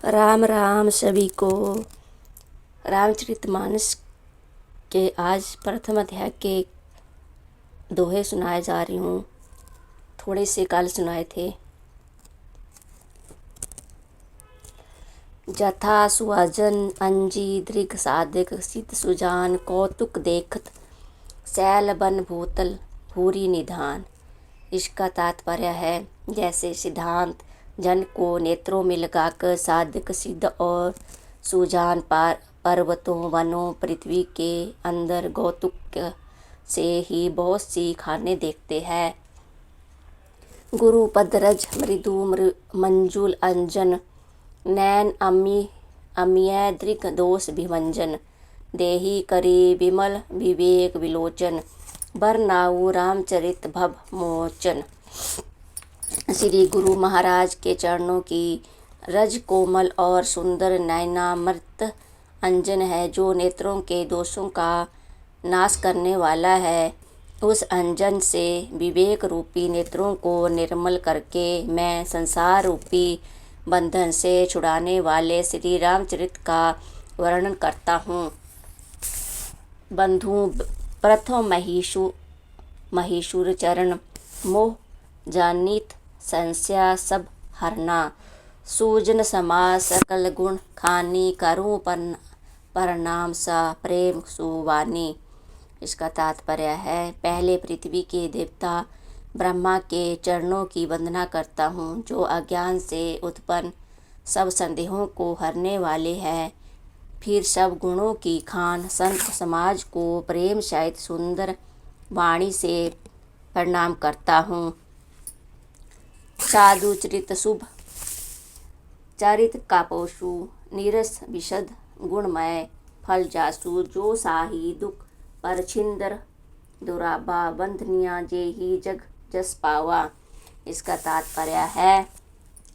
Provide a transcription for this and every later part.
राम राम सभी को। रामचरितमानस के आज प्रथम अध्याय के दोहे सुनाए जा रही हूँ। थोड़े से कल सुनाए थे। जथा सुअजन अंजी दृघ साधिक सिद्ध सुजान कौतुक देखत शैल बन भूतल भूरी निधान। इसका तात्पर्य है, जैसे सिद्धांत जन को नेत्रों में लगाकर साधक सिद्ध और सुजान पर्वतों वनों पृथ्वी के अंदर कौतुक से ही बहुत सी खाने देखते हैं। गुरु पदरज मृदु मंजुल अंजन नैन अमिय दृग दोष विभंजन देही करी विमल विवेक विलोचन बरनाऊ रामचरित भव मोचन। श्री गुरु महाराज के चरणों की रज कोमल और सुंदर नयनामृत अंजन है, जो नेत्रों के दोषों का नाश करने वाला है। उस अंजन से विवेक रूपी नेत्रों को निर्मल करके मैं संसार रूपी बंधन से छुड़ाने वाले श्री रामचरित का वर्णन करता हूँ। बंधु प्रथम महिषुर चरण मोह जानित संशय सब हरना सूजन समाज सकल गुण खानी करूँ परनाम सा प्रेम सुवानी। इसका तात्पर्य है, पहले पृथ्वी के देवता ब्रह्मा के चरणों की वंदना करता हूँ, जो अज्ञान से उत्पन्न सब संदेहों को हरने वाले हैं। फिर सब गुणों की खान संत समाज को प्रेम सहित सुंदर वाणी से प्रणाम करता हूँ। साधु चरित शुभ चरित कापोषु नीरस विशद गुणमय फल जासु जो साही दुख पर छिंदर दुराबा बंधनिया जेही जग जस पावा। इसका तात्पर्य है,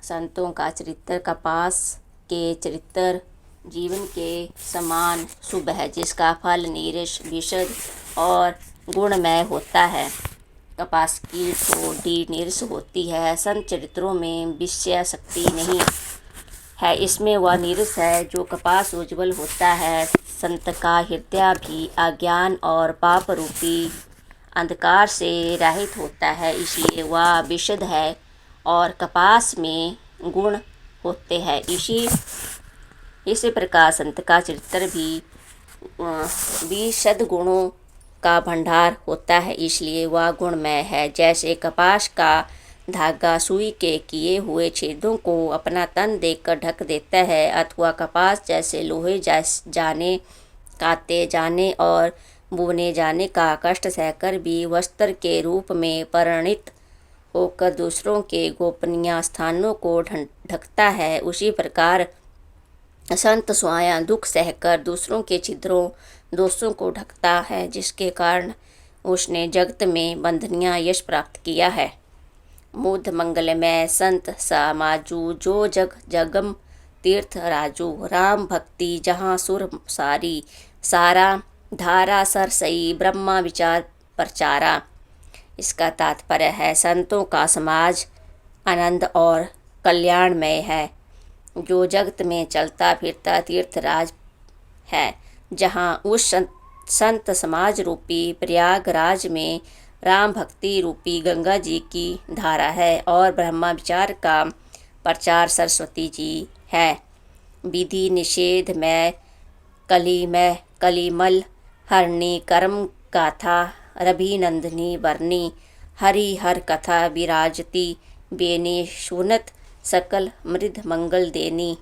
संतों का चरित्र कपास के चरित्र जीवन के समान शुभ है, जिसका फल नीरस विशद और गुणमय होता है। कपास की ठोड़ी नीरस होती है। संत चरित्रों में विषय शक्ति नहीं है, इसमें वह नीरस है जो कपास उज्ज्वल होता है। संत का हृदय भी अज्ञान और पाप रूपी अंधकार से रहित होता है, इसलिए वह विशद है और कपास में गुण होते हैं। इसी प्रकार संत का चरित्र भी विशद गुणों का भंडार होता है, इसलिए वह गुणमय है। जैसे कपास का धागा सुई के किए हुए छेदों को अपना तन देकर ढक देता है, अथवा कपास जैसे लोहे जाने काते जाने और बुने जाने का कष्ट सहकर भी वस्त्र के रूप में परिणित होकर दूसरों के गोपनीय स्थानों को ढकता है, उसी प्रकार संत स्वयं दुख सहकर दूसरों के छिद्रों दोषों को ढकता है, जिसके कारण उसने जगत में वंदनीय यश प्राप्त किया है। मुद मंगलमय संत समाजू जो जग जगम तीर्थ राजू राम भक्ति जहाँ सुर सारी सारा धारा सरसई ब्रह्मा विचार प्रचारा। इसका तात्पर्य है, संतों का समाज आनंद और कल्याणमय है, जो जगत में चलता फिरता तीर्थराज है, जहाँ उस संत समाज रूपी प्रयागराज में राम भक्ति रूपी गंगा जी की धारा है और ब्रह्मा विचार का प्रचार सरस्वती जी है। विधि निषेध में कलिमल हरणी कर्म गाथा रभिनंदनी वर्णी हरि हर कथा विराजती बेनी सुनत सकल मृद मंगल देनी।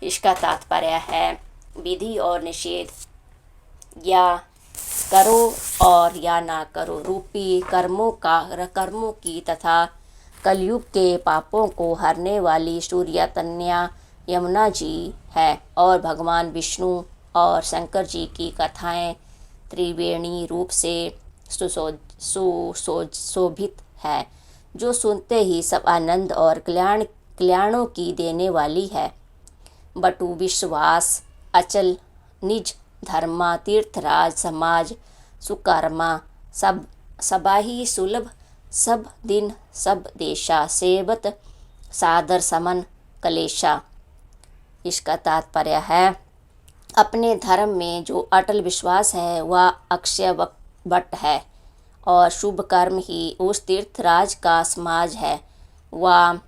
इसका तात्पर्य है, विधि और निषेध या करो और या ना करो रूपी कर्मों की तथा कलयुग के पापों को हरने वाली सूर्य कन्या यमुना जी है, और भगवान विष्णु और शंकर जी की कथाएं त्रिवेणी रूप से सुशोभित है, जो सुनते ही सब आनंद और कल्याणों की देने वाली है। बटु विश्वास अचल निज धर्मा तीर्थराज समाज सुकर्मा सब सबाही सुलभ सब दिन सब देशा सेवत सादर समन क्लेशा। इसका तात्पर्य है, अपने धर्म में जो अटल विश्वास है वह अक्षय वट है और शुभ कर्म ही उस तीर्थराज का समाज है। वह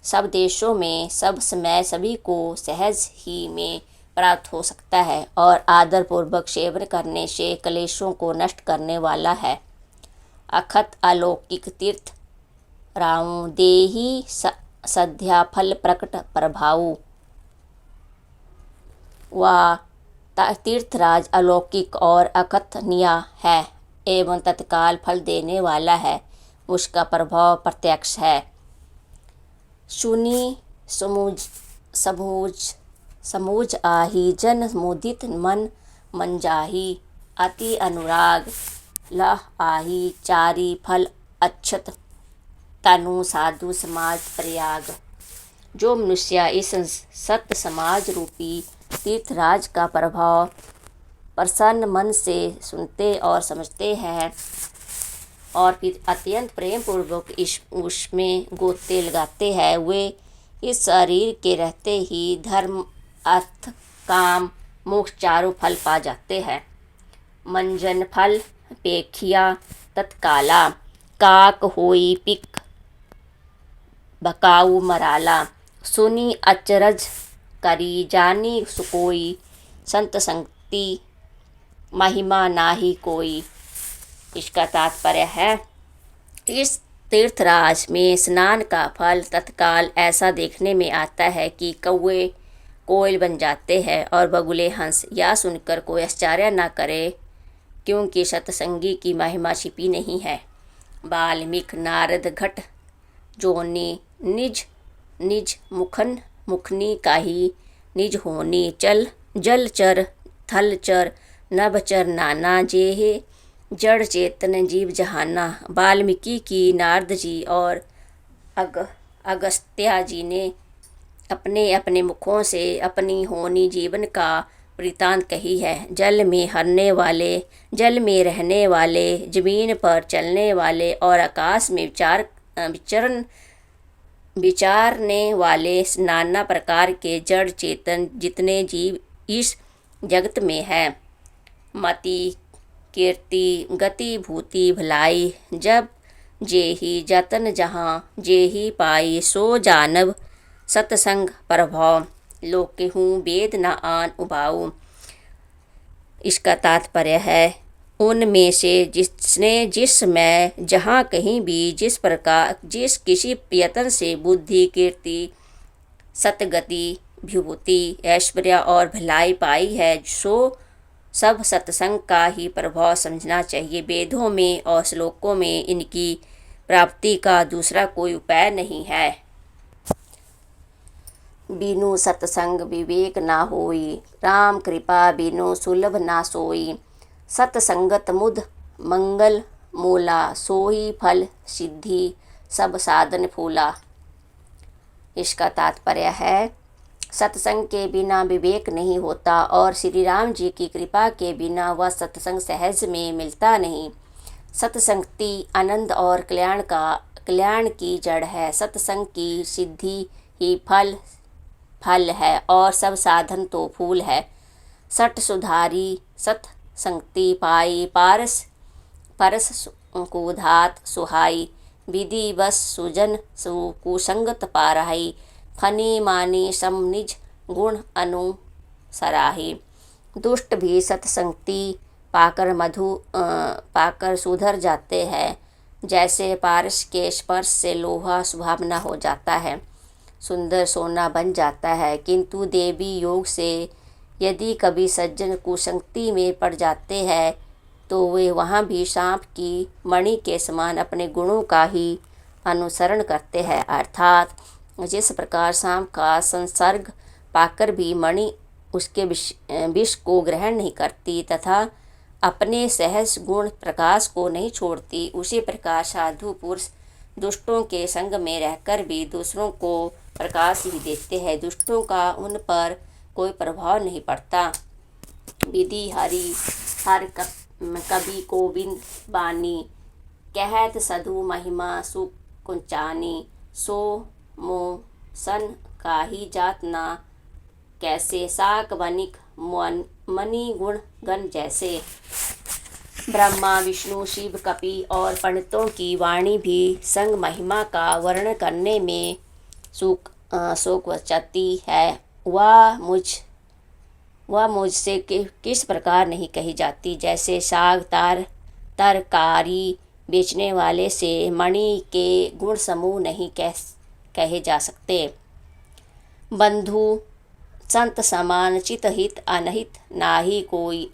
सब देशों में सब समय सभी को सहज ही में प्राप्त हो सकता है और आदरपूर्वक सेवन करने से क्लेशों को नष्ट करने वाला है। अखत अलौकिक तीर्थ राऊ देहि सद्या फल प्रकट प्रभाऊ। वह तीर्थराज अलौकिक और अकथनीय है एवं तत्काल फल देने वाला है, उसका प्रभाव प्रत्यक्ष है। सुनी समूज आही जन मोदित मन मंजाही। अति अनुराग लह आही चारी फल अक्षत तनु साधु समाज प्रयाग। जो मनुष्य इस सत्य समाज रूपी तीर्थराज का प्रभाव प्रसन्न मन से सुनते और समझते हैं और फिर अत्यंत प्रेम पूर्वक उसमें गोते लगाते हैं, वे इस शरीर के रहते ही धर्म अर्थ काम मोक्ष चारों फल पा जाते हैं। मंजन फल पेखिया तत्काला। काक होई पिक बकाऊ मराला। सुनी अचरज करी जानी सुकोई। संत संगति महिमा नाही कोई। इसका तात्पर्य है, इस तीर्थराज में स्नान का फल तत्काल ऐसा देखने में आता है कि कौवे कोयल बन जाते हैं और बगुले हंस। यह सुनकर कोई आश्चर्य न करे, क्योंकि सत्संगी की महिमा छिपी नहीं है। वाल्मीकि नारद घट जोनी निज निज मुखन मुखनी काही निज होनी। चल जलचर थलचर नभचर नाना जेहे जड़ चेतन जीव जहाना। वाल्मीकि की नारद जी और अगस्त्या जी ने अपने अपने मुखों से अपनी होनी जीवन का वृतांत कही है। जल में हरने वाले, जल में रहने वाले, जमीन पर चलने वाले और आकाश में विचारने वाले नाना प्रकार के जड़ चेतन जितने जीव इस जगत में है। मति कीर्ति गति भूति भलाई जब जेहि जतन जहाँ जेहि पाई सो जानव सतसंग प्रभाव लोकेहूँ वेद न आन उबाऊ। इसका तात्पर्य है, उनमें से जिसने जिस समय जहाँ कहीं भी जिस प्रकार जिस किसी प्रयत्न से बुद्धि कीर्ति सतगति विभूति ऐश्वर्य और भलाई पाई है, सो सब सत्संग का ही प्रभाव समझना चाहिए। वेदों में और श्लोकों में इनकी प्राप्ति का दूसरा कोई उपाय नहीं है। बिनु सत्संग विवेक ना होई। राम कृपा बिनु सुलभ ना सोई। सत्संगत मुद मंगल मूला। सोई फल सिद्धि सब साधन फूला। इसका तात्पर्य है, सत्संग के बिना विवेक नहीं होता और श्री राम जी की कृपा के बिना वह सत्संग सहज में मिलता नहीं। सत्संगति आनंद और कल्याण की जड़ है। सत्संग की सिद्धि ही फल है और सब साधन तो फूल है। सठ सुधारी सत्संगति पाई परस कुधात सुहाई। विधि बस सुजन कुसंगत पाराही। फनी मानी सम निज गुण अनुसराही। दुष्ट भी सत्संगति पाकर सुधर जाते हैं, जैसे पारस के स्पर्श से लोहा सुहावना हो जाता है, सुंदर सोना बन जाता है। किंतु देवी योग से यदि कभी सज्जन कुसंगति में पड़ जाते हैं तो वे वहाँ भी सांप की मणि के समान अपने गुणों का ही अनुसरण करते हैं। अर्थात जिस प्रकार सांप का संसर्ग पाकर भी मणि उसके विष को ग्रहण नहीं करती तथा अपने सहज गुण प्रकाश को नहीं छोड़ती, उसी प्रकार साधु पुरुष दुष्टों के संग में रहकर भी दूसरों को प्रकाश ही देते हैं। दुष्टों का उन पर कोई प्रभाव नहीं पड़ता। विधि हर कवि गोविंद बानी। कहत साधु महिमा सुकुंचानी। सो मो सन काही जात ना कैसे, साक वनिक मणि गुण गण जैसे। ब्रह्मा विष्णु शिव कपि और पंडितों की वाणी भी संग महिमा का वर्णन करने में शोक वचती है। वह मुझसे किस प्रकार नहीं कही जाती, जैसे साग तरकारी बेचने वाले से मणि के गुण समूह नहीं कहे जा सकते। बंधु संत समान चितहित अनहित, नाही कोई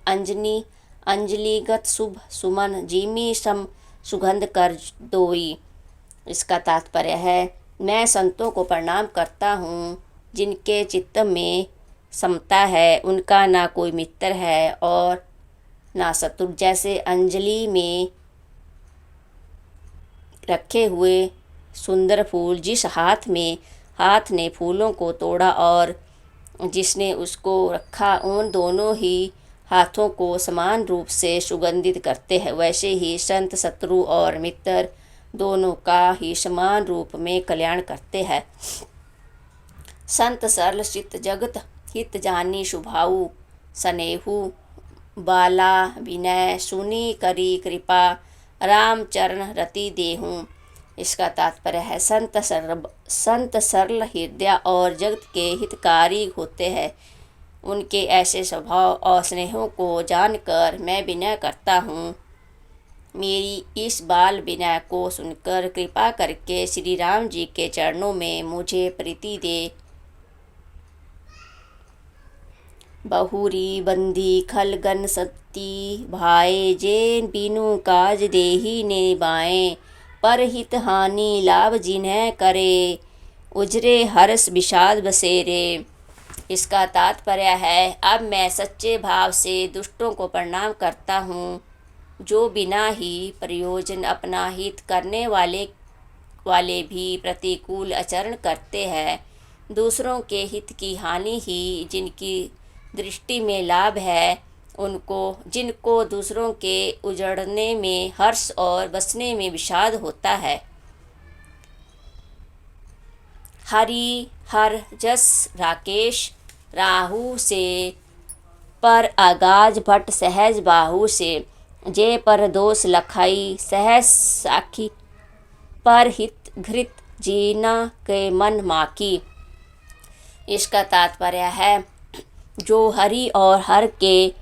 अंजलिगत शुभ सुमन, जीमी सम सुगंध कर दोई। इसका तात्पर्य है, मैं संतों को प्रणाम करता हूँ जिनके चित्त में समता है, उनका ना कोई मित्र है और ना शत्रु। जैसे अंजलि में रखे हुए सुंदर फूल, जिस हाथ ने फूलों को तोड़ा और जिसने उसको रखा, उन दोनों ही हाथों को समान रूप से सुगंधित करते हैं, वैसे ही संत शत्रु और मित्र दोनों का ही समान रूप में कल्याण करते हैं। संत सरल चित जगत हित जानी, स्वभाव स्नेहु बाला विनय, सुनी करी कृपा राम चरण रति देहूँ। इसका तात्पर्य है, संत सरल हृदय और जगत के हितकारी होते हैं। उनके ऐसे स्वभाव और स्नेहों को जानकर मैं विनय करता हूँ। मेरी इस बाल विनय को सुनकर कृपा करके श्री राम जी के चरणों में मुझे प्रीति दे। बहुरी बंदी खलगन सती भाए, जेन बिनु काज देही ने बाएं, पर हित हानि लाभ जिन्हें करे, उजरे हर्ष विषाद बसेरे। इसका तात्पर्य है, अब मैं सच्चे भाव से दुष्टों को प्रणाम करता हूँ, जो बिना ही प्रयोजन अपना हित करने वाले भी प्रतिकूल आचरण करते हैं। दूसरों के हित की हानि ही जिनकी दृष्टि में लाभ है, जिनको दूसरों के उजड़ने में हर्ष और बसने में विषाद होता है। हरि हर जस राकेश राहु से, पर आगाज भट्ट सहज बाहु से, जे पर दोष लखाई सहज साखी, पर हित घृत जीना के मन माकी। इसका तात्पर्य है, जो हरि और हर के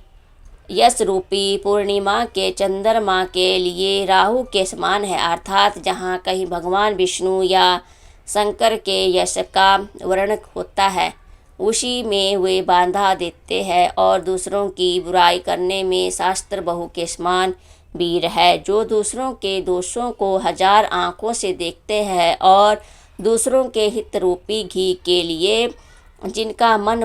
यश रूपी पूर्णिमा के चंद्रमा के लिए राहु के समान है, अर्थात जहाँ कहीं भगवान विष्णु या शंकर के यश का वर्णन होता है, उसी में वे बांधा देते हैं। और दूसरों की बुराई करने में शास्त्र बहू के समान वीर है, जो दूसरों के दोषों को 1000 आँखों से देखते हैं और दूसरों के हित रूपी घी के लिए जिनका मन